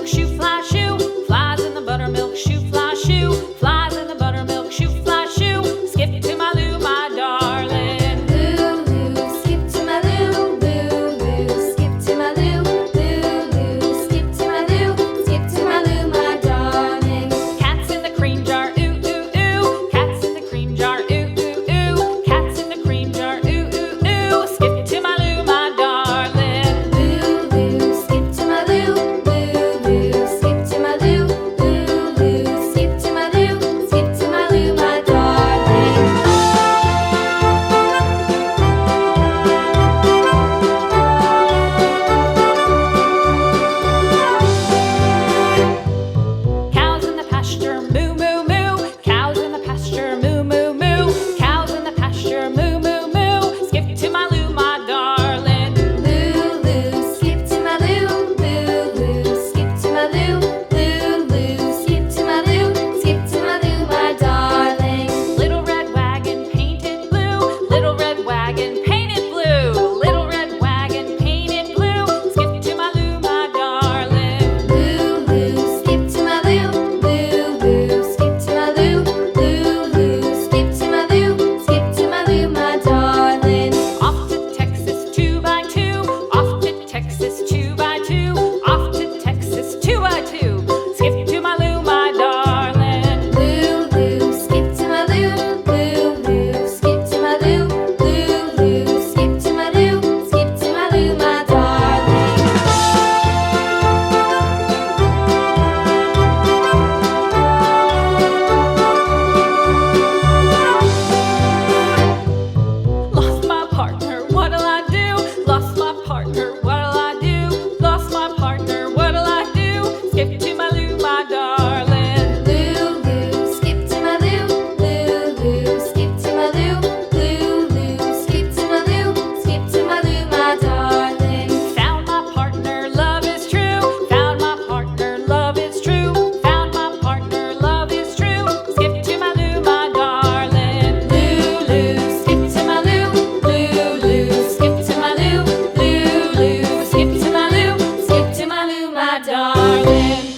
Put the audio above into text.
buttermilk shoe, fly shoe. Flies in the buttermilk shoe, fly shoe. Flies in the buttermilk shoe, fly shoe. Skip to my Lou, my darling. Lou, skip to my Lou, Lou, skip to my Lou, Lou, skip to my Lou, skip to my Lou, my darling. Cats in the cream jar, ooh, ooh, ooh. Cats in the cream jar, ooh, ooh, ooh. Cats in the cream jar, ooh, ooh, ooh. Skip to my Lou, my darling. Lou, skip to my Lou, Lou, skip to my Lou, Lou, skip to my Lou, skip to my Lou, my darling. Cows in the pasture, moo, moo, moo. Cows in the pasture, moo, moo, moo. Cows in the pasture, moo, moo, moo. Skip to my Lou, my darling. Lou, skip to my Lou, Lou, skip to my Lou, Lou, skip to my Lou, skip to my Lou, my darling. Little red wagon painted blue. Little red wagon painted blue. Little red wagon painted blue. Skip to my Lou, my darling. Lou, skip to my Lou, Lou, skip to my Lou, Lou, skip to my Lou, skip to my Lou, my darling. Off to Texas 2x2. Off to Texas 2x2. Off to Texas 2x2. Skip to my Lou, my darling. Lou, skip to my Lou, Lou, skip to my Lou, Lou, skip to my Lou, skip to my Lou, my darling. Lost my partner, what'll I do? Lost my partner, what'll I do? Lost my partner, what'll I do? Skip to my Lou, my darling. Lou, skip to my Lou, Lou, skip to my Lou, Lou, skip to my Lou, skip to my Lou, my darling. Found my partner, love is true. Found my partner, love is true. Found my partner, love is true. Skip to my Lou, my darling. Lou, skip to my Lou, Lou, skip to my Lou, Lou, skip to my Lou, skip to my Lou, my darling.